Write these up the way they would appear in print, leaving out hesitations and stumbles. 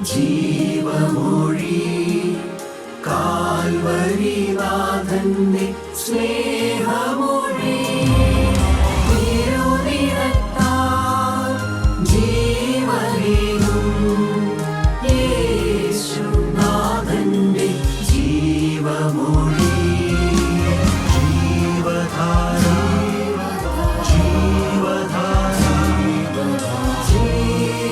ജീവമൊഴി കാൽവരിനാഥന്റെ സ്നേഹമൊഴി തിരുനിറത്താൽ ജീവനേകും യേശുനാഥന്റെ ജീവമൊഴി ജീവധാര ജീവധാര ജീവധാര.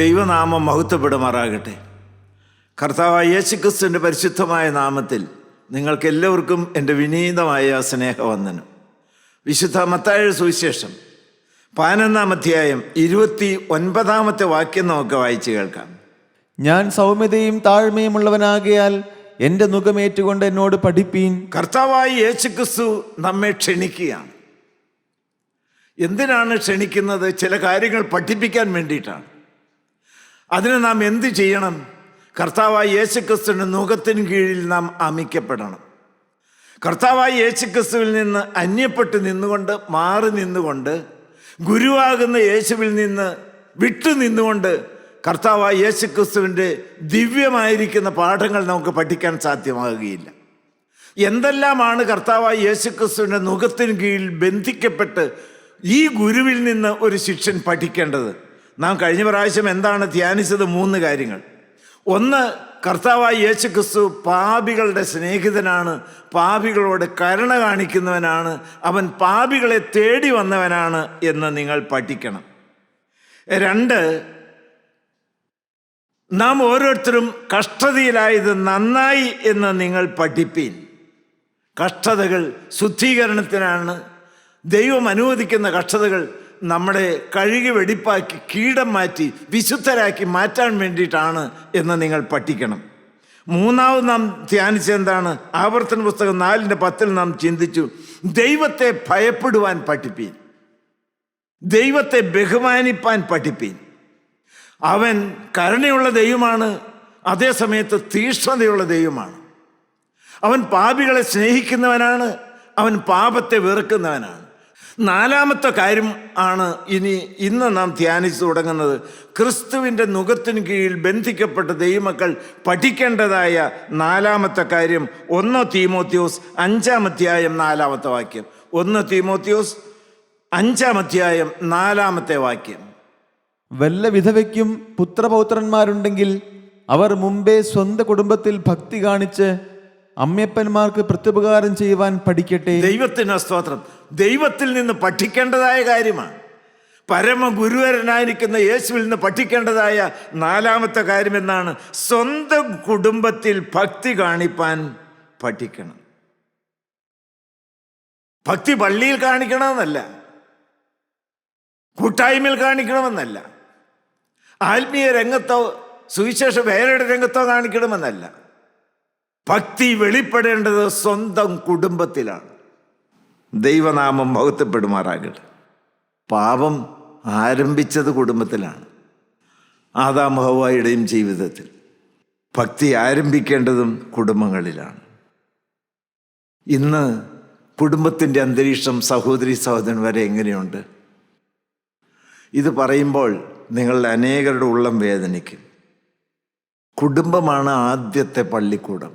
ദൈവനാമം മഹത്വപ്പെടുമാറാകട്ടെ. കർത്താവായ യേശുക്രിസ്തുവിൻ്റെ പരിശുദ്ധമായ നാമത്തിൽ നിങ്ങൾക്കെല്ലാവർക്കും എൻ്റെ വിനീതമായ സ്നേഹവന്ദനം. വിശുദ്ധ മത്തായിയുടെ സുവിശേഷം 11-ാം അധ്യായം 29-ാമത്തെ വാക്യം നമുക്ക് വായിച്ചു കേൾക്കാം. ഞാൻ സൗമ്യതയും താഴ്മയുമുള്ളവനാകയാൽ എൻ്റെ നുകമേറ്റുകൊണ്ട് എന്നോട് പഠിപ്പീൻ. കർത്താവായ യേശുക്രിസ്തു നമ്മെ ക്ഷണിക്കുകയാണ്. എന്തിനാണ് ക്ഷണിക്കുന്നത്? ചില കാര്യങ്ങൾ പഠിപ്പിക്കാൻ വേണ്ടിയിട്ടാണ്. അതിന് നാം എന്ത് ചെയ്യണം? കർത്താവായ യേശുക്രിസ്തുവിൻ്റെ നുകത്തിന് കീഴിൽ നാം അമിക്കപ്പെടണം. കർത്താവായ യേശുക്രിസ്തുവിൽ നിന്ന് അന്യപ്പെട്ട് നിന്നുകൊണ്ട്, മാറി നിന്നുകൊണ്ട്, ഗുരുവാകുന്ന യേശുവിൽ നിന്ന് വിട്ടു നിന്നുകൊണ്ട് കർത്താവായ യേശുക്രിസ്തുവിൻ്റെ ദിവ്യമായിരിക്കുന്ന പാഠങ്ങൾ നമുക്ക് പഠിക്കാൻ സാധ്യമാകുകയില്ല. എന്തെല്ലാമാണ് കർത്താവായ യേശുക്രിസ്തുവിൻ്റെ നുകത്തിന് കീഴിൽ ബന്ധിക്കപ്പെട്ട് ഈ ഗുരുവിൽ നിന്ന് ഒരു ശിഷ്യൻ പഠിക്കേണ്ടത്? നാം കഴിഞ്ഞ പ്രാവശ്യം എന്താണ് ധ്യാനിച്ചത്? 3 കാര്യങ്ങൾ. ഒന്ന്, കർത്താവായ യേശുക്രിസ്തു പാപികളുടെ സ്നേഹിതനാണ്, പാപികളോട് കരുണ കാണിക്കുന്നവനാണ്, അവൻ പാപികളെ തേടി വന്നവനാണ് എന്ന് നിങ്ങൾ പഠിക്കണം. 2, നാം ഓരോരുത്തരും കഷ്ടതയിലായത് നന്നായി എന്ന് നിങ്ങൾ പഠിപ്പീൻ. കഷ്ടതകൾ ശുദ്ധീകരണത്തിനാണ്. ദൈവം അനുവദിക്കുന്ന കഷ്ടതകൾ നമ്മളെ കഴുകി വെടിപ്പാക്കി കീടം മാറ്റി വിശുദ്ധരാക്കി മാറ്റാൻ വേണ്ടിയിട്ടാണ് എന്ന് നിങ്ങൾ പഠിക്കണം. 3ാമത് നാം ധ്യാനിച്ചത് എന്താണ്? ആവർത്തന പുസ്തകം 4:10 നാം ചിന്തിച്ചു, ദൈവത്തെ ഭയപ്പെടുവാൻ പഠിപ്പീൻ, ദൈവത്തെ ബഹുമാനിപ്പാൻ പഠിപ്പീൻ. അവൻ കരുണയുള്ള ദൈവമാണ്, അതേസമയത്ത് തീക്ഷ്ണതയുള്ള ദൈവമാണ്. അവൻ പാപികളെ സ്നേഹിക്കുന്നവനാണ്, അവൻ പാപത്തെ വെറുക്കുന്നവനാണ്. 4ാമത്തെ കാര്യം ആണ് ഇന്ന് നാം ധ്യാനിച്ചു തുടങ്ങുന്നത്. ക്രിസ്തുവിൻ്റെ നുകത്തിന് കീഴിൽ ബന്ധിക്കപ്പെട്ട ദൈവമക്കൾ പഠിക്കേണ്ടതായ 4ാമത്തെ കാര്യം 1 തീമോത്തിയോസ് 5-ാം അധ്യായം 4-ാമത്തെ വാക്യം. 1 തീമോത്തിയോസ് 5-ാം അധ്യായം 4-ാമത്തെ വാക്യം. വല്ല വിധവയ്ക്കും പുത്രപൗത്രന്മാരുണ്ടെങ്കിൽ അവർ മുമ്പേ സ്വന്തം കുടുംബത്തിൽ ഭക്തി കാണിച്ച് അമ്മയപ്പന്മാർക്ക് പ്രത്യുപകാരം ചെയ്യുവാൻ പഠിക്കട്ടെ. ദൈവത്തിന് സ്തോത്രം. ദൈവത്തിൽ നിന്ന് പഠിക്കേണ്ടതായ കാര്യമാണ്. പരമഗുരുവരനായിരിക്കുന്ന യേശുവിൽ നിന്ന് പഠിക്കേണ്ടതായ 4ാമത്തെ കാര്യം എന്നാണ്? സ്വന്തം കുടുംബത്തിൽ ഭക്തി കാണിപ്പാൻ പഠിക്കണം. ഭക്തി പള്ളിയിൽ കാണിക്കണമെന്നല്ല, കൂട്ടായ്മയിൽ കാണിക്കണമെന്നല്ല, ആത്മീയ രംഗത്തോ സുവിശേഷ വേലയുടെ രംഗത്തോ കാണിക്കണമെന്നല്ല. ഭക്തി വെളിപ്പെടേണ്ടത് സ്വന്തം കുടുംബത്തിലാണ്. ദൈവനാമം മഹത്വപ്പെടുമാറാകട്ടെ. പാപം ആരംഭിച്ചത് കുടുംബത്തിലാണ്. ആദാം ഹവ്വായുടെയും ജീവിതത്തിൽ ഭക്തി ആരംഭിക്കേണ്ടതും കുടുംബങ്ങളിലാണ്. ഇന്ന് കുടുംബത്തിൻ്റെ അന്തരീക്ഷം സഹോദരി സഹോദരൻ വരെ എങ്ങനെയുണ്ട്? ഇത് പറയുമ്പോൾ നിങ്ങളുടെ അനേകരുടെ ഉള്ളം വേദനിക്കും. കുടുംബമാണ് ആദ്യത്തെ പള്ളിക്കൂടം.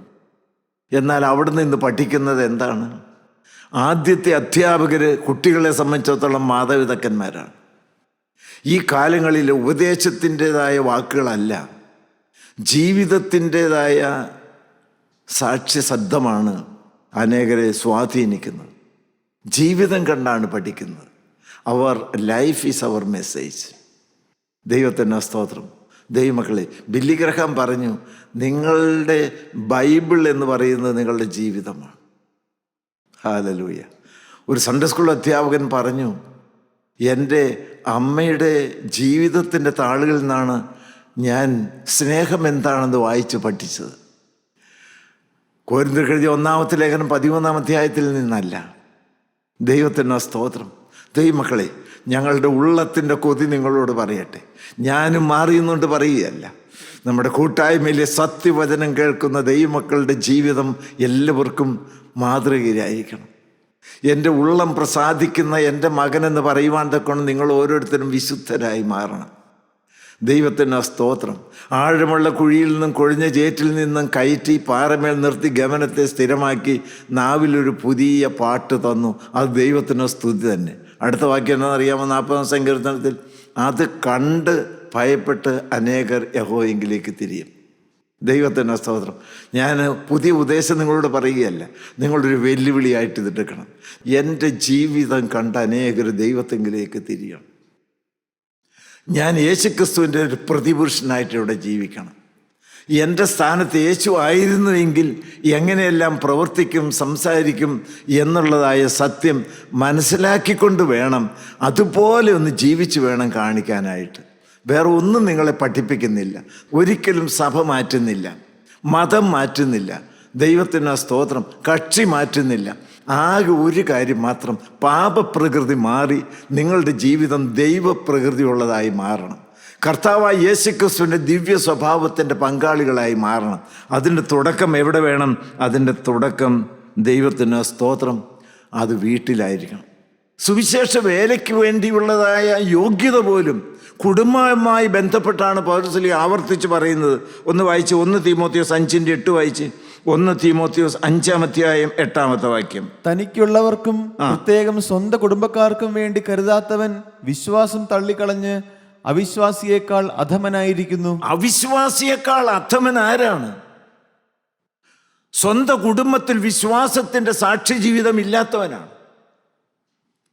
എന്നാൽ അവിടെ നിന്ന് പഠിക്കുന്നത് എന്താണ്? ആദ്യത്തെ അധ്യാപകർ കുട്ടികളെ സംബന്ധിച്ചിടത്തോളം മാതാപിതാക്കന്മാരാണ്. ഈ കാലങ്ങളിൽ ഉപദേശത്തിൻ്റെതായ വാക്കുകളല്ല, ജീവിതത്തിൻ്റെതായ സാക്ഷ്യശബ്ദമാണ് അനേകരെ സ്വാധീനിക്കുന്നത്. ജീവിതം കണ്ടാണ് പഠിക്കുന്നത്. Our life is our message. ദൈവത്തിൻ്റെ സ്തോത്രം. ദൈവമക്കളെ, ബില്ലി ഗ്രഹാം പറഞ്ഞു, നിങ്ങളുടെ ബൈബിൾ എന്ന് പറയുന്നത് നിങ്ങളുടെ ജീവിതമാണ്. ഹല്ലേലൂയ. ഒരു സൺഡേ സ്കൂൾ അധ്യാപകൻ പറഞ്ഞു, എൻ്റെ അമ്മയുടെ ജീവിതത്തിൻ്റെ താളുകളിൽ നിന്നാണ് ഞാൻ സ്നേഹം എന്താണെന്ന് വായിച്ച് പഠിച്ചത്. കൊരിന്ത്യർക്ക് എഴുതിയ 1-ാമത്തെ ലേഖനം 13-ാം അധ്യായത്തിൽ നിന്നല്ല. ദൈവത്തിൻ്റെ സ്തോത്രം. ദൈവമക്കളെ, ഞങ്ങളുടെ ഉള്ളത്തിൻ്റെ കൊതി നിങ്ങളോട് പറയട്ടെ. ഞാനും മാറിയുന്നുകൊണ്ട് പറയുകയല്ല. നമ്മുടെ കൂട്ടായ്മയിലെ സത്യവചനം കേൾക്കുന്ന ദൈവമക്കളുടെ ജീവിതം എല്ലാവർക്കും മാതൃകയായിരിക്കണം. എൻ്റെ ഉള്ളം പ്രസാദിക്കുന്ന എൻ്റെ മകനെന്ന് പറയുവാൻ തക്കൊണ്ട് നിങ്ങൾ ഓരോരുത്തരും വിശുദ്ധരായി മാറണം. ദൈവത്തിന് സ്തോത്രം. ആഴമുള്ള കുഴിയിൽ നിന്നും കൊഴിഞ്ഞ ചേറ്റിൽ നിന്നും കയറ്റി പാറമേൽ നിർത്തി ഗമനത്തെ സ്ഥിരമാക്കി നാവിലൊരു പുതിയ പാട്ട് തന്നു. അത് ദൈവത്തിന് സ്തുതി തന്നെ. അടുത്ത വാക്യം എന്താണെന്നറിയാമോ? 40-ാം സങ്കീർത്തനത്തിൽ, അത് കണ്ട് ഭയപ്പെട്ട് അനേകർ യഹോവയിലേക്ക് തിരിയും. ദൈവത്തിൻ്റെ സ്തോത്രം. ഞാൻ പുതിയ ഉപദേശം നിങ്ങളോട് പറയുകയല്ല, നിങ്ങളൊരു വെല്ലുവിളിയായിട്ട് ഇതെടുക്കണം. എൻ്റെ ജീവിതം കണ്ട് അനേകർ ദൈവത്തെങ്കിലേക്ക് തിരിയണം. ഞാൻ യേശുക്രിസ്തുവിൻ്റെ ഒരു പ്രതിപുരുഷനായിട്ട് ഇവിടെ ജീവിക്കണം. എൻ്റെ സ്ഥാനത്ത് യേശു ആയിരുന്നുവെങ്കിൽ എങ്ങനെയെല്ലാം പ്രവർത്തിക്കും, സംസാരിക്കും എന്നുള്ളതായ സത്യം മനസ്സിലാക്കിക്കൊണ്ട് വേണം അതുപോലെ ഒന്ന് ജീവിച്ച് വേണം കാണിക്കാനായിട്ട്. വേറെ ഒന്നും നിങ്ങളെ പഠിപ്പിക്കുന്നില്ല, ഒരിക്കലും സഭ മാറ്റുന്നില്ല, മതം മാറ്റുന്നില്ല, ദൈവത്തിന് സ്തോത്രം, കക്ഷി മാറ്റുന്നില്ല. ആകെ ഒരു കാര്യം മാത്രം, പാപപ്രകൃതി മാറി നിങ്ങളുടെ ജീവിതം ദൈവപ്രകൃതി ഉള്ളതായി മാറണം. കർത്താവായ യേശുക്രിസ്തുവിൻ്റെ ദിവ്യ സ്വഭാവത്തിൻ്റെ പങ്കാളികളായി മാറണം. അതിൻ്റെ തുടക്കം എവിടെ വേണം? അതിൻ്റെ തുടക്കം ദൈവത്തിന് സ്തോത്രം, അത് വീട്ടിലായിരിക്കണം. സുവിശേഷ വേലയ്ക്ക് വേണ്ടിയുള്ളതായ യോഗ്യത പോലും കുടുംബവുമായി ബന്ധപ്പെട്ടാണ് പൗലോസ് ആവർത്തിച്ച് പറയുന്നത്. ഒന്ന് വായിച്ച് 1 തീമോത്തിയോസ് 5:8 വായിച്ച്. 1 തീമോത്തിയോസ് 5:8 വാക്യം. തനിക്കുള്ളവർക്കും പ്രത്യേകം സ്വന്തം കുടുംബക്കാർക്കും വേണ്ടി കരുതാത്തവൻ വിശ്വാസം തള്ളിക്കളഞ്ഞ് അവിശ്വാസിയേക്കാൾ അധമനായിരിക്കുന്നു. അവിശ്വാസിയേക്കാൾ അധമൻ ആരാണ്? സ്വന്തം കുടുംബത്തിൽ വിശ്വാസത്തിന്റെ സാക്ഷി ജീവിതം ഇല്ലാത്തവനാണ്.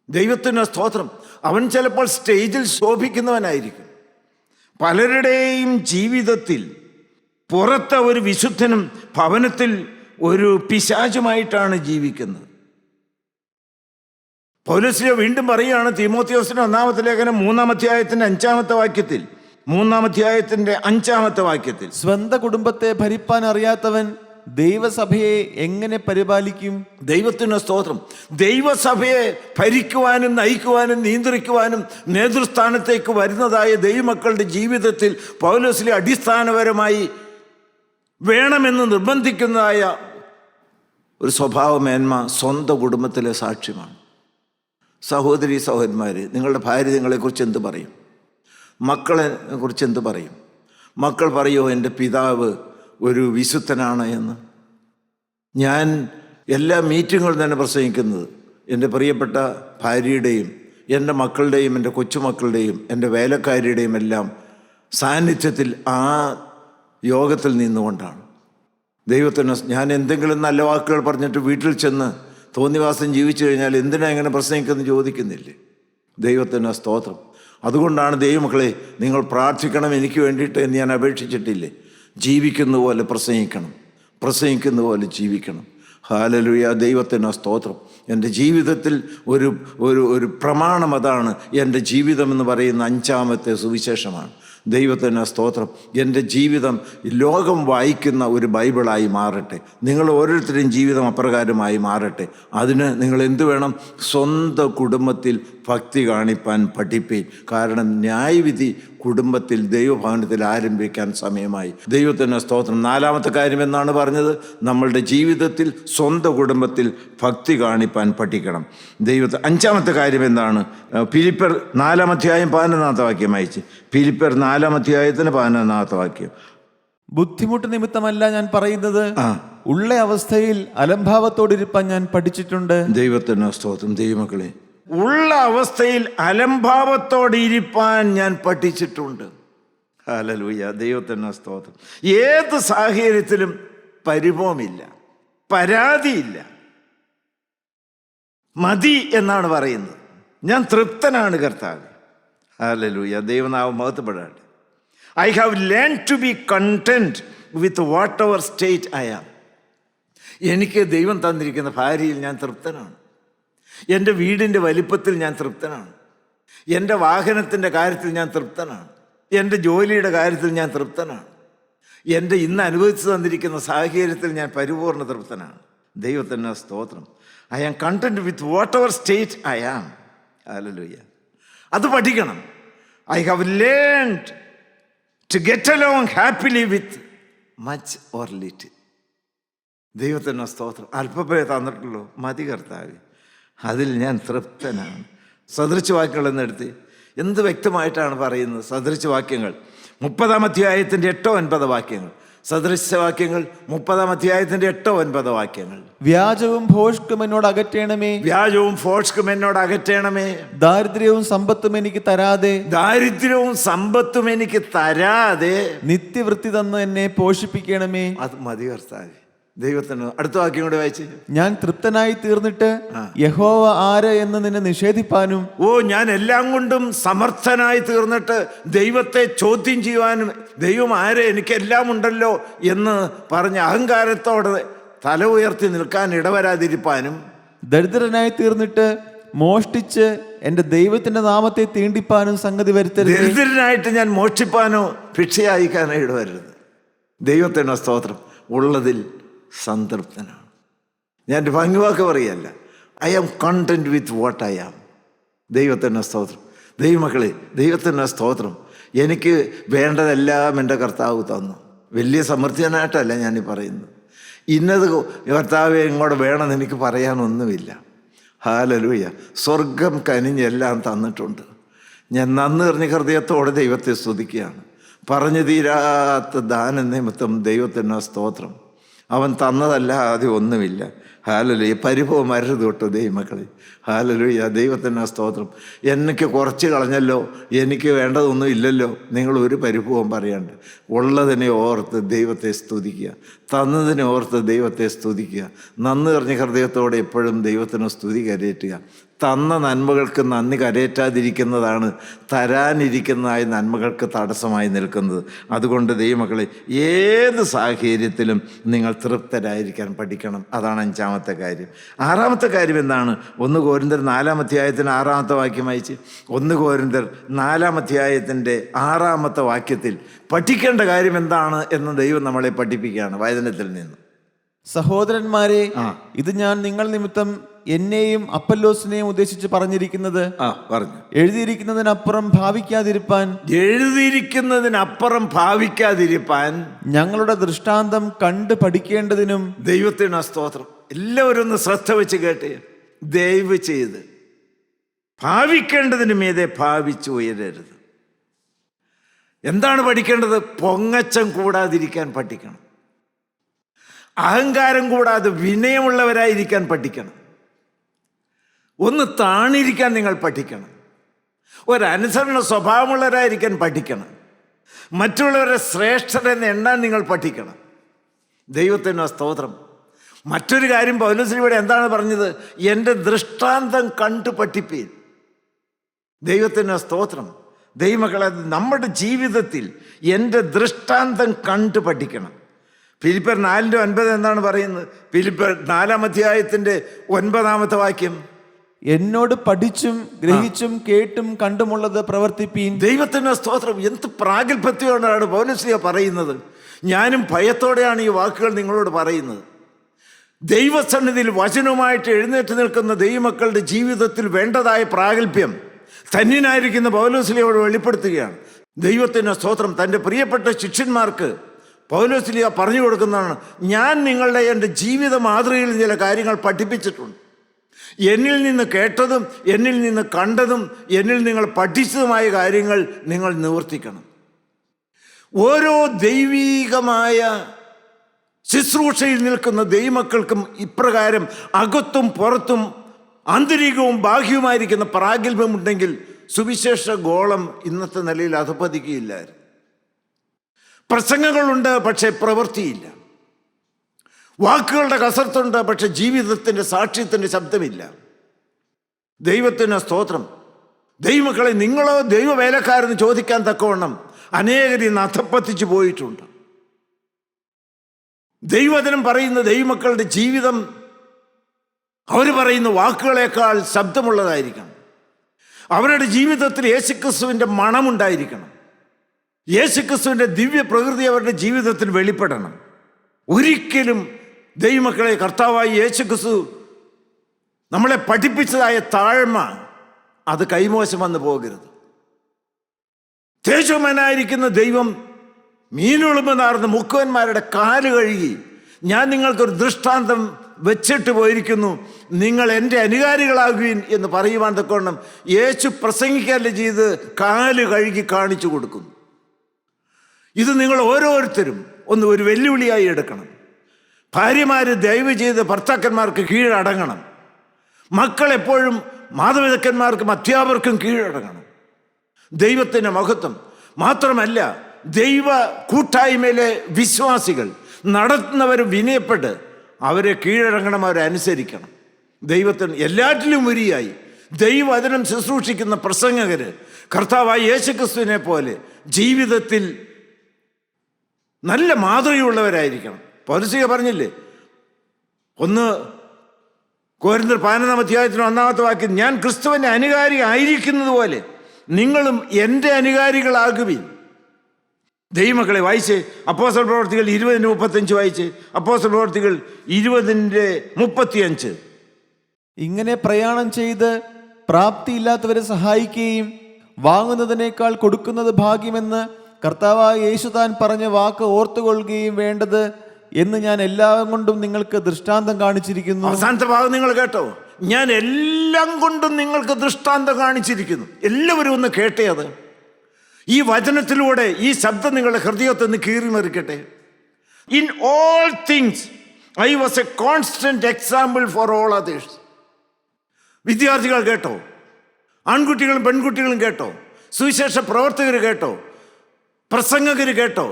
ദൈവത്തിന് സ്തോത്രം. അവൻ ചിലപ്പോൾ സ്റ്റേജിൽ ശോഭിക്കുന്നവനായിരിക്കും. പലരുടെയും ജീവിതത്തിൽ പുറത്തെ ഒരു വിശുദ്ധനും ഭവനത്തിൽ ഒരു പിശാചുമായിട്ടാണ് ജീവിക്കുന്നത്. പൗലോസ് വീണ്ടും പറയുകയാണ് തീമോത്തിയോസിന്റെ 1-ാമത്തെ ലേഖനം 3-ാം അധ്യായത്തിന്റെ 5-ാമത്തെ വാക്യത്തിൽ, 3-ാം അധ്യായത്തിന്റെ 5-ാമത്തെ വാക്യത്തിൽ, സ്വന്തം കുടുംബത്തെ ഭരിപ്പാൻ അറിയാത്തവൻ ദൈവസഭയെ എങ്ങനെ പരിപാലിക്കും? ദൈവത്തിന് സ്തോത്രം. ദൈവസഭയെ ഭരിക്കുവാനും നയിക്കുവാനും നിയന്ത്രിക്കുവാനും നേതൃസ്ഥാനത്തേക്ക് വരുന്നതായ ദൈവമക്കളുടെ ജീവിതത്തിൽ പൗലോസിലെ അടിസ്ഥാനപരമായി വേണമെന്ന് നിർബന്ധിക്കുന്നതായ ഒരു സ്വഭാവമേന്മ സ്വന്തം കുടുംബത്തിലെ സാക്ഷ്യമാണ്. സഹോദരി സഹോദരന്മാർ, നിങ്ങളുടെ ഭാര്യ നിങ്ങളെക്കുറിച്ച് എന്ത് പറയും? മക്കളെ കുറിച്ച് എന്ത് പറയും? മക്കൾ പറയുമോ എൻ്റെ പിതാവ് ഒരു വിശുദ്ധനാണ് എന്ന്? ഞാൻ എല്ലാ മീറ്റിങ്ങുകളും തന്നെ പ്രസംഗിക്കുന്നത് എൻ്റെ പ്രിയപ്പെട്ട ഭാര്യയുടെയും എൻ്റെ മക്കളുടെയും എൻ്റെ കൊച്ചുമക്കളുടെയും എൻ്റെ വേലക്കാരിയുടെയും എല്ലാം സാന്നിധ്യത്തിൽ ആ യോഗത്തിൽ നിന്നുകൊണ്ടാണ്. ദൈവത്തിന് ഞാൻ എന്തെങ്കിലും നല്ല വാക്കുകൾ പറഞ്ഞിട്ട് വീട്ടിൽ ചെന്ന് തോന്നിവാസം ജീവിച്ചു കഴിഞ്ഞാൽ എന്തിനാ ഇങ്ങനെ പ്രസംഗിക്കുന്നത് ചോദിക്കുന്നില്ലേ? ദൈവത്തിന് സ്തോത്രം. അതുകൊണ്ടാണ് ദൈവമക്കളെ നിങ്ങൾ പ്രാർത്ഥിക്കണം എനിക്ക് വേണ്ടിയിട്ട് എന്ന് ഞാൻ അപേക്ഷിച്ചിട്ടില്ലേ? ജീവിക്കുന്ന പോലെ പ്രസംഗിക്കണം, പ്രസംഗിക്കുന്ന പോലെ ജീവിക്കണം. ഹല്ലേലൂയ, ദൈവത്തിന് സ്തോത്രം. എൻ്റെ ജീവിതത്തിൽ ഒരു ഒരു ഒരു പ്രമാണം അതാണ്. എൻ്റെ ജീവിതം എന്ന് പറയുന്ന 5-ാമത്തെ സുവിശേഷമാണ്. ദൈവത്തിന് സ്തോത്രം. എൻ്റെ ജീവിതം ലോകം വായിക്കുന്ന ഒരു ബൈബിളായി മാറട്ടെ. നിങ്ങൾ ഓരോരുത്തരുടെയും ജീവിതം അപ്രകാരമായി മാറട്ടെ. അതിന് നിങ്ങൾ എന്ത് വേണം? സ്വന്തം കുടുംബത്തിൽ ഭക്തി കാണിപ്പാൻ പഠിപ്പീൻ. കാരണം ന്യായവിധി കുടുംബത്തിൽ ദൈവഭവനത്തിൽ ആരംഭിക്കാൻ സമയമായി. ദൈവത്തിന് സ്തോത്രം. 4-ാമത്തെ കാര്യം എന്നാണ് പറഞ്ഞത്? നമ്മളുടെ ജീവിതത്തിൽ സ്വന്തം കുടുംബത്തിൽ ഭക്തി കാണിപ്പാൻ പഠിക്കണം. 5-ാമത്തെ കാര്യം എന്താണ്? ഫിലിപ്പിയർ 4-ാം അധ്യായം 11-ാമത്തെ വാക്യം അയച്ച്. ഫിലിപ്പിയർ 4-ാം അധ്യായത്തിന് 11-ാമത്തെ വാക്യം. ബുദ്ധിമുട്ട് നിമിത്തമല്ല ഞാൻ പറയുന്നത്, ഉള്ള അവസ്ഥയിൽ അലംഭാവത്തോടിരിപ്പാൻ ഞാൻ പഠിച്ചിട്ടുണ്ട്. ദൈവത്തിന് സ്തോത്രം. ദൈവമക്കളെ, ഉള്ള അവസ്ഥയിൽ അലംഭാവത്തോടെ ഇരിപ്പാൻ ഞാൻ പഠിച്ചിട്ടുണ്ട്. ഹല്ലേലൂയ, ദൈവത്തിന് സ്തോത്രം. ഏത് സാഹചര്യത്തിലും പരിഭവമില്ല, പരാതിയില്ല, മതി എന്നാണ് പറയുന്നത്. ഞാൻ തൃപ്തനാണ് കർത്താവേ. ഹല്ലേലൂയ, ദൈവനാമം മഹത്വപ്പെടട്ടെ. I have learned to be content with whatever state I am. എനിക്ക് ദൈവം തന്നിരിക്കുന്ന ഭാര്യയിൽ ഞാൻ തൃപ്തനാണ്. എൻ്റെ വീടിൻ്റെ വലിപ്പത്തിൽ ഞാൻ തൃപ്തനാണ്. എൻ്റെ വാഹനത്തിൻ്റെ കാര്യത്തിൽ ഞാൻ തൃപ്തനാണ്. എൻ്റെ ജോലിയുടെ കാര്യത്തിൽ ഞാൻ തൃപ്തനാണ്. എൻ്റെ ഇന്ന് അനുഭവിച്ചു തന്നിരിക്കുന്ന സാഹചര്യത്തിൽ ഞാൻ പരിപൂർണ്ണ തൃപ്തനാണ്. ദൈവത്തിന് സ്തോത്രം. I am content with whatever state I am. Hallelujah. അത് പഠിക്കണം. I have learned to get along happily with much or little. ദൈവത്തിന് സ്തോത്രം. അല്പമേ തന്നിട്ടുള്ളൂ, മതി കർത്താവേ, അതിൽ ഞാൻ തൃപ്തനാണ്. സദൃശവാക്യങ്ങൾ എന്നെടുത്ത് എന്ത് വ്യക്തമായിട്ടാണ് പറയുന്നത്? സദൃശവാക്യങ്ങൾ 30-ാം അധ്യായത്തിൻ്റെ 8-9 വാക്യങ്ങൾ. സദൃശവാക്യങ്ങൾ 30-ാം അധ്യായത്തിൻ്റെ 8-9 വാക്യങ്ങൾ. വ്യാജവും ഭോഷ്കും എന്നോട് അകറ്റണമേ, വ്യാജവും ഫോഷ്കും എന്നോട് അകറ്റണമേ. ദാരിദ്ര്യവും സമ്പത്തും എനിക്ക് തരാതെ, ദാരിദ്ര്യവും സമ്പത്തും എനിക്ക് തരാതെ നിത്യവൃത്തി തന്ന് എന്നെ പോഷിപ്പിക്കണമേ. അത് മതി കർത്താവേ. ദൈവത്തിന് അടുത്ത വാക്യം കൂടെ വായിച്ച്. ഞാൻ തൃപ്തനായി തീർന്നിട്ട് യഹോവ ആര് എന്ന് നിന്നെ നിഷേധിപ്പാനും. ഓ, ഞാൻ എല്ലാം കൊണ്ടും സമർത്ഥനായി തീർന്നിട്ട് ദൈവത്തെ ചോദ്യം ചെയ്യുവാനും, ദൈവം ആരെ, എനിക്കെല്ലാം ഉണ്ടല്ലോ എന്ന് പറഞ്ഞ് അഹങ്കാരത്തോടെ തല ഉയർത്തി നിൽക്കാൻ ഇടവരാതിരിപ്പാനും. ദരിദ്രനായി തീർന്നിട്ട് മോഷ്ടിച്ച് എന്റെ ദൈവത്തിന്റെ നാമത്തെ തീണ്ടിപ്പാനും സംഗതി വരുത്തരുത്. ദരിദ്രനായിട്ട് ഞാൻ മോഷ്ടിപ്പാനോ ഭിക്ഷയായിക്കാനോ ഇടവരരുത്. ദൈവത്തിന് സ്തോത്രം. ഉള്ളതിൽ സംതൃപ്തനാണ്. ഞാൻ ഒരു ഭംഗിവാക്ക് പറയല്ല, I am content with what I am. ദൈവത്തിന് സ്തോത്രം. ദൈവമക്കളെ, ദൈവത്തിന് സ്തോത്രം. എനിക്ക് വേണ്ടതെല്ലാം എൻ്റെ കർത്താവ് തന്നു. വലിയ സമൃദ്ധിയനായിട്ടല്ല ഞാനീ പറയുന്നത്. ഇന്നത് കർത്താവെ ഇങ്ങോട്ട് വേണമെന്ന് എനിക്ക് പറയാനൊന്നുമില്ല. ഹല്ലേലൂയ. സ്വർഗം കനിഞ്ഞെല്ലാം തന്നിട്ടുണ്ട്. ഞാൻ നന്ദി നിറഞ്ഞ ഹൃദയത്തോടെ ദൈവത്തെ സ്തുതിക്കുകയാണ്. പറഞ്ഞു തീരാത്ത ദാന നിമിത്തം ദൈവത്തിന് സ്തോത്രം. അവൻ തന്നതല്ലാതെ ഒന്നുമില്ല. ഹല്ലേലൂയ. പരിഭവം അരുത് തൊട്ട് ദൈവമക്കളെ. ഹല്ലേലൂയ. ദൈവത്തിന് സ്തോത്രം. എനിക്ക് കുറച്ച് കളഞ്ഞല്ലോ, എനിക്ക് വേണ്ടതൊന്നും ഇല്ലല്ലോ, നിങ്ങൾ ഒരു പരിഭവം പറയാണ്ട് ഉള്ളതിനെ ഓർത്ത് ദൈവത്തെ സ്തുതിക്കുക. തന്നതിനെ ഓർത്ത് ദൈവത്തെ സ്തുതിക്കുക. നന്ദി നിറഞ്ഞ ഹൃദയത്തോടെ എപ്പോഴും ദൈവത്തിന് സ്തുതി കരയേറ്റുക. തന്ന നന്മകൾക്ക് നന്ദി കരയേറ്റാതിരിക്കുന്നതാണ് തരാനിരിക്കുന്നതായ നന്മകൾക്ക് തടസ്സമായി നിൽക്കുന്നത്. അതുകൊണ്ട് ദൈവമക്കളെ, ഏത് സാഹചര്യത്തിലും നിങ്ങൾ തൃപ്തരായിരിക്കാൻ പഠിക്കണം. അതാണ് 5-ാമത്തെ കാര്യം. 6-ാമത്തെ കാര്യം എന്താണ്? 1 കൊരിന്ത്യർ 4-ാം അധ്യായത്തിന് 6-ാമത്തെ വാക്യം വായിച്ച്. 1 കൊരിന്ത്യർ 4-ാം അധ്യായത്തിൻ്റെ 6-ാമത്തെ വാക്യത്തിൽ പഠിക്കേണ്ട കാര്യം എന്താണ് എന്ന് ദൈവം നമ്മളെ പഠിപ്പിക്കുകയാണ് വചനത്തിൽ നിന്ന്. സഹോദരന്മാരെ, ഇത് ഞാൻ നിങ്ങൾ നിമിത്തം എന്നെയും അപ്പല്ലോസിനെയും ഉദ്ദേശിച്ച് പറഞ്ഞിരിക്കുന്നത് പറഞ്ഞു. എഴുതിയിരിക്കുന്നതിനപ്പുറം ഭാവിക്കാതിരിപ്പാൻ ഞങ്ങളുടെ ദൃഷ്ടാന്തം കണ്ട് പഠിക്കേണ്ടതിനും. ദൈവത്തിന് സ്തോത്രം. എല്ലാവരും ഒന്ന് ശ്രദ്ധ വെച്ച് കേട്ട് ദയവ് ചെയ്ത് ഭാവിക്കേണ്ടതിന് മീതെ ഭാവിച്ചു ഉയരരുത്. എന്താണ് പഠിക്കേണ്ടത്? പൊങ്ങച്ചം കൂടാതിരിക്കാൻ പഠിക്കണം. അഹങ്കാരം കൂടാതെ വിനയമുള്ളവരായിരിക്കാൻ പഠിക്കണം. ഒന്ന് താണിരിക്കാൻ നിങ്ങൾ പഠിക്കണം. ഒരനുസരണ സ്വഭാവമുള്ളവരായിരിക്കാൻ പഠിക്കണം. മറ്റുള്ളവരെ ശ്രേഷ്ഠരെന്ന് എണ്ണാൻ നിങ്ങൾ പഠിക്കണം. ദൈവത്തിന് സ്തോത്രം. മറ്റൊരു കാര്യം പൗലോസിലൂടെ എന്താണ് പറഞ്ഞത്? എൻ്റെ ദൃഷ്ടാന്തം കണ്ടു പഠിപ്പീൻ. ദൈവത്തിന് സ്തോത്രം. ദൈവമക്കളെ, നമ്മുടെ ജീവിതത്തിൽ എൻ്റെ ദൃഷ്ടാന്തം കണ്ടു പഠിക്കണം. ഫിലിപ്പിയർ 4:9 എന്താണ് പറയുന്നത്? ഫിലിപ്പിയർ 4-ാം അധ്യായത്തിൻ്റെ 9-ാമത്തെ വാക്യം. എന്നോട് പഠിച്ചും ഗ്രഹിച്ചും കേട്ടും കണ്ടുമുള്ളത് പ്രവർത്തിപ്പീൻ. ദൈവത്തിന് സ്തോത്രം. എന്ത് പ്രാഗൽഭ്യത്തോടാണ് പൗലോസ് പറയുന്നത്. ഞാനും ഭയത്തോടെയാണ് ഈ വാക്കുകൾ നിങ്ങളോട് പറയുന്നത്. ദൈവസന്നിധിയിൽ വചനവുമായിട്ട് എഴുന്നേറ്റ് നിൽക്കുന്ന ദൈവമക്കളുടെ ജീവിതത്തിൽ വേണ്ടതായ പ്രാഗൽഭ്യം ധന്യനായിരിക്കുന്ന പൗലോസ്ലീഹയോട് വെളിപ്പെടുത്തുകയാണ്. ദൈവത്തിന് സ്തോത്രം. തൻ്റെ പ്രിയപ്പെട്ട ശിഷ്യന്മാർക്ക് പൗലോസ്ലീഹ പറഞ്ഞു കൊടുക്കുന്നതാണ്, ഞാൻ നിങ്ങളുടെ എൻ്റെ ജീവിത മാതൃകയിൽ ചില കാര്യങ്ങൾ പഠിപ്പിച്ചിട്ടുണ്ട്. എന്നിൽ നിന്ന് കേട്ടതും എന്നിൽ നിന്ന് കണ്ടതും എന്നിൽ നിങ്ങൾ പഠിച്ചതുമായ കാര്യങ്ങൾ നിങ്ങൾ നിവർത്തിക്കണം. ഓരോ ദൈവീകമായ ശുശ്രൂഷയിൽ നിൽക്കുന്ന ദൈവമക്കൾക്കും ഇപ്രകാരം അകത്തും പുറത്തും ആന്തരികവും ബാഹ്യവുമായിരിക്കുന്ന പ്രാഗൽഭ്യമുണ്ടെങ്കിൽ സുവിശേഷ ഗോളം ഇന്നത്തെ നിലയിൽ അധപതിക്കുകയില്ലായിരുന്നു. പ്രസംഗങ്ങളുണ്ട്, പക്ഷേ പ്രവൃത്തിയില്ല. വാക്കുകളുടെ കസർത്തുണ്ട്, പക്ഷെ ജീവിതത്തിൻ്റെ സാക്ഷ്യത്തിൻ്റെ ശബ്ദമില്ല. ദൈവത്തിന് സ്തോത്രം. ദൈവമക്കളെ, നിങ്ങളോ ദൈവവേലക്കാരെന്ന് ചോദിക്കാൻ തക്കവണ്ണം അനേകരി നഥപ്പത്തിച്ചു പോയിട്ടുണ്ട്. ദൈവവചനം പറയുന്ന ദൈവമക്കളുടെ ജീവിതം അവർ പറയുന്ന വാക്കുകളേക്കാൾ ശബ്ദമുള്ളതായിരിക്കണം. അവരുടെ ജീവിതത്തിൽ യേശുക്രിസ്തുവിൻ്റെ മണമുണ്ടായിരിക്കണം. യേശുക്രിസ്തുവിൻ്റെ ദിവ്യ പ്രകൃതി അവരുടെ ജീവിതത്തിൽ വെളിപ്പെടണം. ഒരിക്കലും ദൈവമക്കളെ, കർത്താവായ യേശുക്രിസ്തു നമ്മളെ പഠിപ്പിച്ചതായ താഴ്മ അത് കൈമോശം വന്നു പോകരുത്. തേജോമനായിരിക്കുന്ന ദൈവം മീനുളുമെന്നാർന്ന മുക്കുവന്മാരുടെ കാല് കഴുകി, ഞാൻ നിങ്ങൾക്കൊരു ദൃഷ്ടാന്തം വെച്ചിട്ട് പോയിരിക്കുന്നു, നിങ്ങൾ എൻ്റെ അനുകാരികളാകുവിൻ എന്ന് പറയുവാൻ തക്കവണ്ണം യേശു പ്രസംഗിക്കല്ല ചെയ്ത് കാല് കഴുകി കാണിച്ചു കൊടുക്കുന്നു. ഇത് നിങ്ങൾ ഓരോരുത്തരും ഒന്ന് ഒരു വെല്ലുവിളിയായി എടുക്കണം. ഭാര്യമാർ ദയവ് ചെയ്ത് ഭർത്താക്കന്മാർക്ക് കീഴടങ്ങണം. മക്കൾ എപ്പോഴും മാതാപിതാക്കന്മാർക്കും അധ്യാപകർക്കും കീഴടങ്ങണം. ദൈവത്തിൻ്റെ മഹത്വം മാത്രമല്ല, ദൈവ കൂട്ടായ്മയിലെ വിശ്വാസികൾ നടത്തുന്നവർ വിനയപ്പെട്ട് അവരെ കീഴടങ്ങണം, അവരെ അനുസരിക്കണം. ദൈവത്തിന് എല്ലാറ്റിലും ഉപരിയായി ദൈവവചനം ശുശ്രൂഷിക്കുന്ന പ്രസംഗകര് കർത്താവായ യേശുക്രിസ്തുവിനെ പോലെ ജീവിതത്തിൽ നല്ല മാതൃകയുള്ളവരായിരിക്കണം. പൗലോസ് പറഞ്ഞില്ലേ, 1 കൊരിന്ത്യർ 11-ാം അധ്യായത്തിന് 1-ാമത്തെ വാക്യം, ഞാൻ ക്രിസ്തുവിൻ്റെ അനുകാരി ആയിരിക്കുന്നത് പോലെ നിങ്ങളും എൻ്റെ അനുകാരികളാകുവിൻ. ദൈവമക്കളെ വായിച്ച് അപ്പോസ്തല പ്രവർത്തികൾ 20:35 വായിച്ച് അപ്പോസ്തല പ്രവർത്തികൾ 20:35. ഇങ്ങനെ പ്രയാണം ചെയ്ത് പ്രാപ്തിയില്ലാത്തവരെ സഹായിക്കുകയും വാങ്ങുന്നതിനേക്കാൾ കൊടുക്കുന്നത് ഭാഗ്യമെന്ന് കർത്താവായ യേശു താൻ പറഞ്ഞ വാക്ക് ഓർത്തുകൊള്ളുകയും വേണ്ടത് എന്ന് ഞാൻ എല്ലാം കൊണ്ടും നിങ്ങൾക്ക് ദൃഷ്ടാന്തം കാണിച്ചിരിക്കുന്നു. അവസാനത്തെ ഭാഗം നിങ്ങൾ കേട്ടോ, ഞാൻ എല്ലാം കൊണ്ടും നിങ്ങൾക്ക് ദൃഷ്ടാന്തം കാണിച്ചിരിക്കുന്നു. എല്ലാവരും ഒന്ന് കേട്ടേ. അത് ഈ വചനത്തിലൂടെ ഈ ശബ്ദം നിങ്ങളുടെ ഹൃദയത്തിൽ നിന്ന് കീറി മറിക്കട്ടെ. In all things I was a constant example for all others. വിദ്യാർത്ഥികൾ കേട്ടോ, ആൺകുട്ടികളും പെൺകുട്ടികളും കേട്ടോ, സുവിശേഷ പ്രവർത്തകർ കേട്ടോ, പ്രസംഗകർ കേട്ടോ,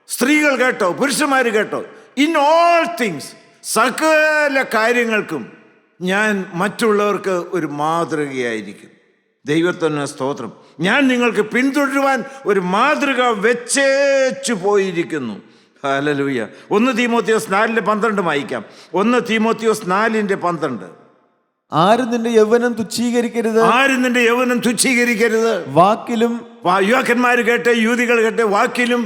സ്ത്രീകൾ കേട്ടോ, പുരുഷന്മാർ കേട്ടോ. ഇൻ ഓൾ തിങ്സ്, സകല കാര്യങ്ങൾക്കും ഞാൻ മറ്റുള്ളവർക്ക് ഒരു മാതൃകയായിരിക്കും. ദൈവത്തിന് സ്തോത്രം. ഞാൻ നിങ്ങൾക്ക് പിന്തുടരുവാൻ ഒരു മാതൃക വെച്ചേച്ചു പോയിരിക്കുന്നു. ഹല്ലേലൂയ. 1 തീമോത്തിയോസ് 4:12 വായിക്കാം. 1 തീമോത്തിയോസ് 4:12. ആരും നിന്റെ യൗവനം തുച്ഛീകരിക്കരുത്, ആരും നിന്റെ യൗവനം തുച്ഛീകരിക്കരുത്. വാക്കിലും, യുവാക്കന്മാർ കേട്ടെ, യുവതികൾ കേട്ടെ, വാക്കിലും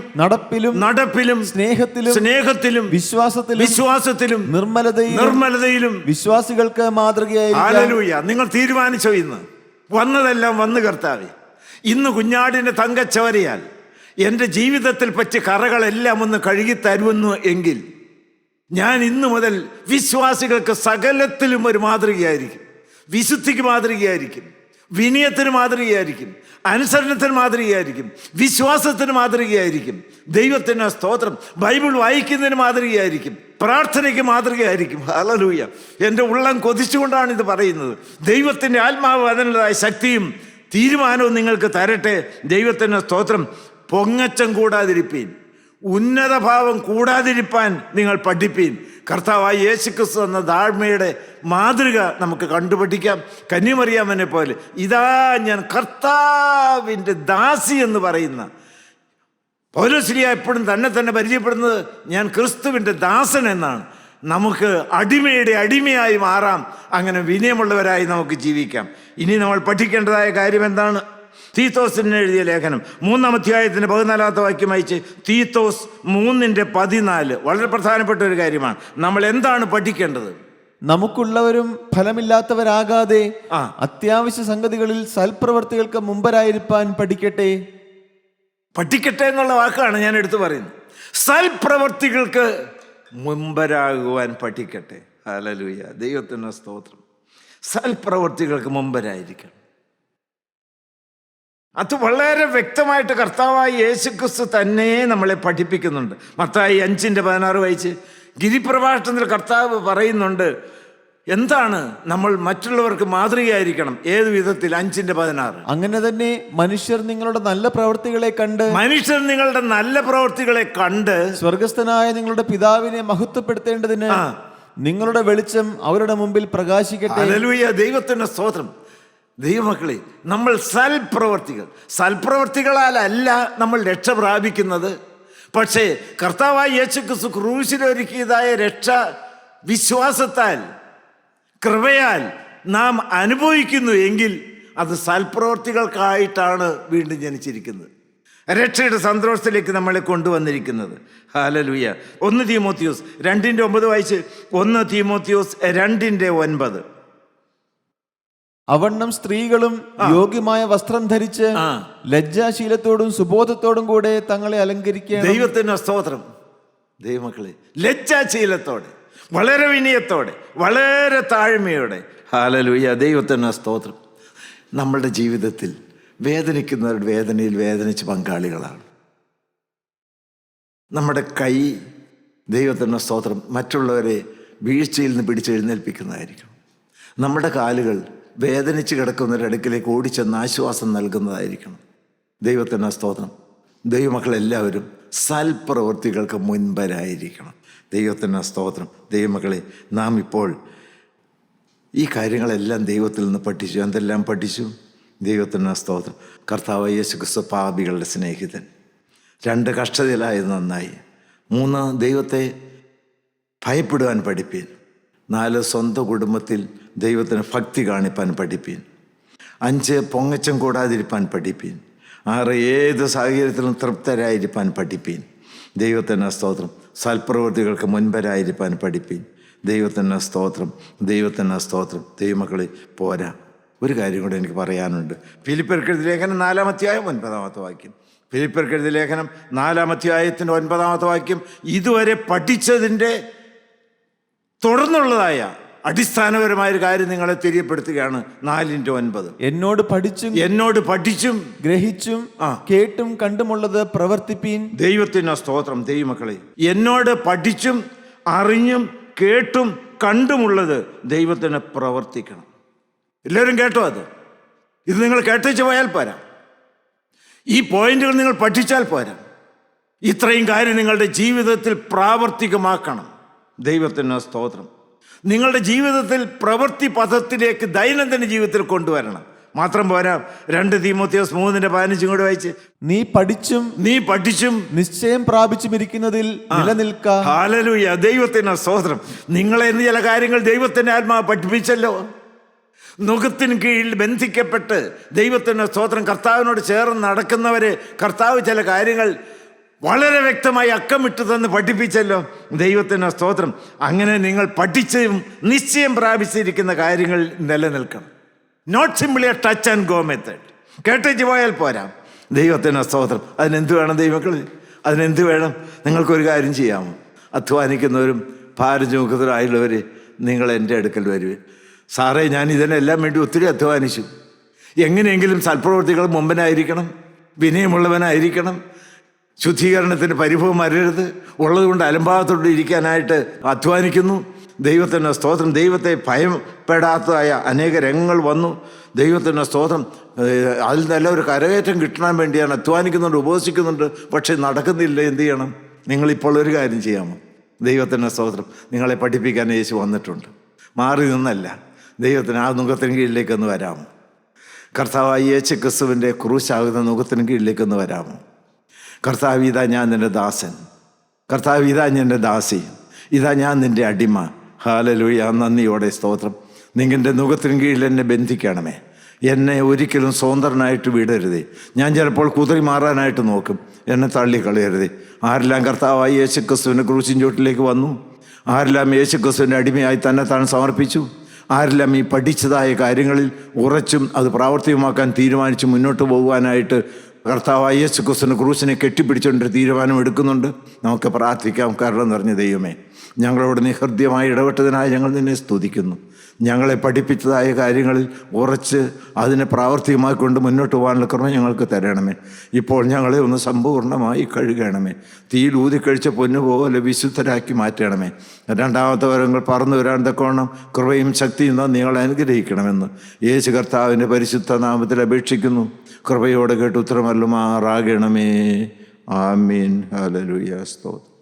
നടപ്പിലും സ്നേഹത്തിലും വിശ്വാസത്തിലും നിർമ്മലതയിലും വിശ്വാസികൾക്ക് മാതൃകയായിരിക്കും. ഹല്ലേലൂയ. നിങ്ങൾ തീരുമാനിച്ചോ? ഇന്ന് വന്നതെല്ലാം വന്ന് കർത്താവേ, ഇന്ന് കുഞ്ഞാടിന്റെ തങ്കച്ചവരയാൽ എൻ്റെ ജീവിതത്തിൽ പറ്റിയ കറകളെല്ലാം ഒന്ന് കഴുകി തരുമെന്നു എങ്കിൽ ഞാൻ ഇന്നു മുതൽ വിശ്വാസികൾക്ക് സകലത്തിലും ഒരു മാതൃകയായിരിക്കും. വിശുദ്ധിക്ക് മാതൃകയായിരിക്കും, വിനയത്തിന് മാതൃകയായിരിക്കും, അനുസരണത്തിന് മാതൃകയായിരിക്കും, വിശ്വാസത്തിന് മാതൃകയായിരിക്കും. ദൈവത്തിന് സ്തോത്രം. ബൈബിൾ വായിക്കുന്നതിന് മാതൃകയായിരിക്കും, പ്രാർത്ഥനയ്ക്ക് മാതൃകയായിരിക്കും. ഹല്ലേലൂയ. എൻ്റെ ഉള്ളം കൊതിച്ചുകൊണ്ടാണ് ഇത് പറയുന്നത്. ദൈവത്തിൻ്റെ ആത്മാവ് അതിനുള്ളതായ ശക്തിയും തീരുമാനവും നിങ്ങൾക്ക് തരട്ടെ. ദൈവത്തിന് സ്തോത്രം. പൊങ്ങച്ചം കൂടാതിരിപ്പീൻ, ഉന്നത ഭാവം കൂടാതിരിപ്പാൻ നിങ്ങൾ പഠിപ്പീൻ. കർത്താവായ യേശുക്രിസ്തു എന്ന താഴ്മയുടെ മാതൃക നമുക്ക് കണ്ടുപഠിക്കാം. കന്യമറിയാമനെ പോലെ ഇതാ ഞാൻ കർത്താവിൻ്റെ ദാസി എന്ന് പറയുന്ന പൗലോസ്ലീഹ എപ്പോഴും തന്നെ പരിചയപ്പെടുന്നത് ഞാൻ ക്രിസ്തുവിൻ്റെ ദാസൻ എന്നാണ്. നമുക്ക് അടിമയുടെ അടിമയായി മാറാം. അങ്ങനെ വിനയമുള്ളവരായി നമുക്ക് ജീവിക്കാം. ഇനി നമ്മൾ പഠിക്കേണ്ടതായ കാര്യം എന്താണ്? തീത്തോസിന് എഴുതിയ ലേഖനം 3-ാം അധ്യായത്തിന് 14-ാമത്തെ വാക്യം വായിച്ച്. തീത്തോസ് 3:14 വളരെ പ്രധാനപ്പെട്ട ഒരു കാര്യമാണ്. നമ്മൾ എന്താണ് പഠിക്കേണ്ടത്? നമുക്കുള്ളവരും ഫലമില്ലാത്തവരാകാതെ അത്യാവശ്യ സംഗതികളിൽ സൽപ്രവർത്തികൾക്ക് മുമ്പരായിരിക്കാൻ പഠിക്കട്ടെ എന്നുള്ള വാക്കാണ് ഞാൻ എടുത്തു പറയുന്നത്. സൽപ്രവർത്തികൾക്ക് മുമ്പരാകുവാൻ പഠിക്കട്ടെ. ഹല്ലേലൂയ. ദൈവത്തിന് സ്തോത്രം. സൽപ്രവർത്തികൾക്ക് മുമ്പരായിരിക്കണം. അത് വളരെ വ്യക്തമായിട്ട് കർത്താവായ യേശുക്രിസ്തു തന്നെ നമ്മളെ പഠിപ്പിക്കുന്നുണ്ട്. മത്തായി 5:16 വായിച്ച്. ഗിരിപ്രഭാഷണത്തിൽ കർത്താവ് പറയുന്നുണ്ട് എന്താണ് നമ്മൾ മറ്റുള്ളവർക്ക് മാതൃകയായിരിക്കണം. ഏത് വിധത്തിൽ? 5:16. അങ്ങനെ തന്നെ മനുഷ്യർ നിങ്ങളുടെ നല്ല പ്രവൃത്തികളെ കണ്ട് സ്വർഗസ്ഥനായ നിങ്ങളുടെ പിതാവിനെ മഹത്വപ്പെടുത്തേണ്ടതിന് നിങ്ങളുടെ വെളിച്ചം അവരുടെ മുമ്പിൽ പ്രകാശിക്കട്ടെ. ഹല്ലേലൂയ. ദൈവത്തിന്റെ സ്തോത്രം. ദൈവമക്കളെ, നമ്മൾ സൽപ്രവർത്തികളാലല്ല നമ്മൾ രക്ഷ പ്രാപിക്കുന്നത്. പക്ഷേ കർത്താവായ യേശുക്രിസ്തു ക്രൂശിലൊരുക്കിയതായ രക്ഷ വിശ്വാസത്താൽ, കൃപയാൽ നാം അനുഭവിക്കുന്നു എങ്കിൽ അത് സൽപ്രവർത്തികൾക്കായിട്ടാണ് വീണ്ടും ജനിച്ചിരിക്കുന്നത്. രക്ഷയുടെ സന്തോഷത്തിലേക്ക് നമ്മളെ കൊണ്ടുവന്നിരിക്കുന്നത്. ഹല്ലേലൂയ. 1 തീമോത്തിയോസ് 2:9 വായിച്ച്. 1 തീമോത്തിയോസ് 2:9. അവണ്ണം സ്ത്രീകളും യോഗ്യമായ വസ്ത്രം ധരിച്ച് ലജ്ജാശീലത്തോടും സുബോധത്തോടും കൂടെ തങ്ങളെ അലങ്കരിക്കുക. ദൈവത്തിന് സ്തോത്രം. ദൈവമക്കളെ, ലജ്ജാശീലത്തോടെ, വളരെ വിനയത്തോടെ, വളരെ താഴ്മയോടെ. ഹല്ലേലൂയ. ദൈവത്തിന് സ്തോത്രം. നമ്മളുടെ ജീവിതത്തിൽ വേദനിക്കുന്നവരുടെ വേദനയിൽ വേദനിച്ച് പങ്കാളികളാണ്. നമ്മുടെ കൈ, ദൈവത്തിന് സ്തോത്രം, മറ്റുള്ളവരെ വീഴ്ചയിൽ നിന്ന് പിടിച്ചെഴുന്നേൽപ്പിക്കുന്നതായിരിക്കണം. നമ്മുടെ കാലുകൾ വേദനിച്ച് കിടക്കുന്നവരുടെ അടുക്കിലേക്ക് ഓടിച്ചെന്ന് ആശ്വാസം നൽകുന്നതായിരിക്കണം. ദൈവത്തിന് സ്തോത്രം. ദൈവമക്കളെല്ലാവരും സൽപ്രവൃത്തികൾക്ക് മുൻപരായിരിക്കണം. ദൈവത്തിന് സ്തോത്രം. ദൈവമക്കളെ, നാം ഇപ്പോൾ ഈ കാര്യങ്ങളെല്ലാം ദൈവത്തിൽ നിന്ന് പഠിച്ചു. എന്തെല്ലാം പഠിച്ചു? ദൈവത്തിന് സ്തോത്രം. കർത്താവ് യേശുക്രിസ്തു പാപികളുടെ സ്നേഹിതൻ. 2 കഷ്ടതയിലായത് നന്നായി. 3 ദൈവത്തെ ഭയപ്പെടുവാൻ പഠിപ്പീൻ. 4 സ്വന്തം കുടുംബത്തിൽ ദൈവത്തിന് ഭക്തി കാണിപ്പാൻ പഠിപ്പീൻ. 5 പൊങ്ങച്ചം കൂടാതിരിപ്പാൻ പഠിപ്പീൻ. 6 ഏത് സാഹചര്യത്തിലും തൃപ്തരായിരിക്കാൻ പഠിപ്പീൻ. ദൈവത്തിന് സ്തോത്രം. സൽപ്രവൃത്തികൾക്ക് മുൻപരായിരിക്കാൻ പഠിപ്പീൻ. ദൈവത്തിന് സ്തോത്രം. ദൈവത്തിന് സ്തോത്രം. ദൈവമക്കളെ, പോരാ, ഒരു കാര്യം കൂടെ എനിക്ക് പറയാനുണ്ട്. ഫിലിപ്പിയർക്കെഴുതിയ ലേഖനം 4-ാം അധ്യായം 9-ാമത്തെ വാക്യം. ഫിലിപ്പിയർക്കെഴുതിയ ലേഖനം 4-ാം അധ്യായത്തിൻ്റെ 9-ാമത്തെ വാക്യം. ഇതുവരെ പഠിച്ചതിൻ്റെ തുടർന്നുള്ളതായ അടിസ്ഥാനപരമായൊരു കാര്യം നിങ്ങളെ തെரியപ്പെടുത്തുകയാണ്. 4:9. എന്നോട് പഠിച്ചും ഗ്രഹിച്ചും കേട്ടും കണ്ടുമുള്ളത് പ്രവർത്തിപ്പീൻ. ദൈവത്തിന് സ്തോത്രം. ദൈവമക്കളെ, എന്നോട് പഠിച്ചും അറിഞ്ഞും കേട്ടും കണ്ടുമുള്ളത് ദൈവത്തിന് പ്രവർത്തിക്കണം. എല്ലാവരും കേട്ടോ? ഇത് നിങ്ങൾ കേട്ടേച്ച് പോയാൽ പോരാ. ഈ പോയിന്റുകൾ നിങ്ങൾ പഠിച്ചാൽ പോരാ. ഇത്രയും കാര്യം നിങ്ങളുടെ ജീവിതത്തിൽ പ്രാവർത്തികമാക്കണം. ദൈവത്തിന് സ്തോത്രം. നിങ്ങളുടെ ജീവിതത്തിൽ പ്രവൃത്തി പദത്തിലേക്ക് ദൈനംദിന ജീവിതത്തിൽ കൊണ്ടുവരണം. മാത്രം പോരാ, 2 തീമോഥെയോസ് 3:15 കൂടെ വായിച്ച്, നീ പഠിച്ചും നിശ്ചയം പ്രാപിച്ചും ഇരിക്കുന്നതിൽ നിലനിൽക്ക. ഹല്ലേലൂയ. ദൈവത്തിന് സ്തോത്രം. നിങ്ങളെ ഇന്ന് ചില കാര്യങ്ങൾ ദൈവത്തിന്റെ ആത്മാവ് പഠിപ്പിച്ചല്ലോ. നുഖത്തിന് കീഴിൽ ബന്ധിക്കപ്പെട്ട് ദൈവത്തിന് സ്തോത്രം കർത്താവിനോട് ചേർന്ന് നടക്കുന്നവരെ കർത്താവ് ചില കാര്യങ്ങൾ വളരെ വ്യക്തമായി അക്കമിട്ട് തന്ന് പഠിപ്പിച്ചല്ലോ. ദൈവത്തിന് സ്തോത്രം. അങ്ങനെ നിങ്ങൾ പഠിച്ചും നിശ്ചയം പ്രാപിച്ചിരിക്കുന്ന കാര്യങ്ങൾ നിലനിൽക്കണം. Not simply a touch and go method. കേട്ടേച്ച് പോയാൽ പോരാ. ദൈവത്തിന് സ്തോത്രം. അതിനെന്ത് വേണം ദൈവമക്കൾ? അതിനെന്ത് വേണം? നിങ്ങൾക്കൊരു കാര്യം ചെയ്യാമോ? അധ്വാനിക്കുന്നവരും ഭാരം ചുമക്കുന്നവരായുള്ളവർ, നിങ്ങൾ എൻ്റെ അടുക്കൽ വരുവേ. സാറേ, ഞാൻ ഇതിനെല്ലാം വേണ്ടി ഒത്തിരി അധ്വാനിച്ചു. എങ്ങനെയെങ്കിലും സൽപ്രവൃത്തികൾ മുമ്പനായിരിക്കണം, വിനയമുള്ളവനായിരിക്കണം, ശുദ്ധീകരണത്തിന് പരിഭവം വരരുത്, ഉള്ളതുകൊണ്ട് അലംഭാവത്തോട് ഇരിക്കാനായിട്ട് അധ്വാനിക്കുന്നു. ദൈവത്തിൻ്റെ സ്തോത്രം. ദൈവത്തെ ഭയപ്പെടാത്തതായ അനേക രംഗങ്ങൾ വന്നു. ദൈവത്തിൻ്റെ സ്തോത്രം. അതിൽ നല്ല ഒരു കരകയറ്റം കിട്ടാൻ വേണ്ടിയാണ് അധ്വാനിക്കുന്നുണ്ട്, ഉപവസിക്കുന്നുണ്ട്. പക്ഷെ നടക്കുന്നില്ല. എന്ത് ചെയ്യണം? നിങ്ങളിപ്പോൾ ഒരു കാര്യം ചെയ്യാമോ? ദൈവത്തിൻ്റെ സ്തോത്രം. നിങ്ങളെ പഠിപ്പിക്കാൻ യേശു വന്നിട്ടുണ്ട്. മാറി നിന്നല്ല. ദൈവത്തിന് ആ നുഖത്തിന് കീഴിലേക്കൊന്ന് വരാമോ? കർത്താവായ യേശു ക്രിസ്തുവിൻ്റെ ക്രൂശാകുന്ന നുഖത്തിന് കീഴിലേക്കൊന്ന് വരാമോ? കർത്താവ്, ഇതാ ഞാൻ നിൻ്റെ ദാസൻ. കർത്താവ്, ഇതാ എൻ്റെ ദാസി. ഇതാ ഞാൻ നിൻ്റെ അടിമ. ഹല്ലേലൂയ. നന്ദിയോടെ സ്തോത്രം. നിങ്ങളുടെ നുഖത്തിന് കീഴിൽ എന്നെ ബന്ധിക്കണമേ. എന്നെ ഒരിക്കലും സ്വതന്ത്രനായിട്ട് വിടരുതേ. ഞാൻ ചിലപ്പോൾ കുതിരി മാറാനായിട്ട് നോക്കും. എന്നെ തള്ളിക്കളയരുതേ. ആരെല്ലാം കർത്താവായി യേശു ക്രിസ്തുവിൻ്റെ ക്രൂശിൻ ചോട്ടിലേക്ക് വന്നു, ആരെല്ലാം യേശു ക്രിസ്തുവിൻ്റെ അടിമയായി തന്നെ താൻ സമർപ്പിച്ചു, ആരെല്ലാം ഈ പഠിച്ചതായ കാര്യങ്ങളിൽ ഉറച്ചും അത് പ്രാവർത്തികമാക്കാൻ തീരുമാനിച്ച് മുന്നോട്ട് പോകുവാനായിട്ട് കർത്താവായ യേശു ക്രിസ്തുവിൻ്റെ ക്രൂശിനെ കെട്ടിപ്പിടിച്ചുകൊണ്ടൊരു തീരുമാനം എടുക്കുന്നുണ്ട്. നമുക്ക് പ്രാർത്ഥിക്കാം. കരുണ നിറഞ്ഞ ദൈവമേ, ഞങ്ങളോട് നീ ഹൃദ്യമായി ഇടപെട്ടതിനായി ഞങ്ങൾ നിന്നെ സ്തുതിക്കുന്നു. ഞങ്ങളെ പഠിപ്പിച്ചതായ കാര്യങ്ങളിൽ ഉറച്ച് അതിനെ പ്രാവർത്തികമായിക്കൊണ്ട് മുന്നോട്ട് പോകാനുള്ള കൃപ ഞങ്ങൾക്ക് തരണമേ. ഇപ്പോൾ ഞങ്ങളെ ഒന്ന് സമ്പൂർണ്ണമായി കഴുകണമേ. തീയിൽ ഊതിക്കഴിച്ച പൊന്നുപോലെ വിശുദ്ധരാക്കി മാറ്റണമേ. രണ്ടാമത്തെ വരങ്ങൾ പറന്നു വരാൻ തക്കവണ്ണം കൃപയും ശക്തിയും നിങ്ങൾ അനുഗ്രഹിക്കണമെന്ന് യേശു കർത്താവിൻ്റെ പരിശുദ്ധ നാമത്തിൽ അപേക്ഷിക്കുന്നു. കൃപയോടെ കേട്ട് ഉത്തരമല്ലുമാറാകണമേ. ആമീൻ. ഹല്ലേലൂയ. സ്തോത്രം.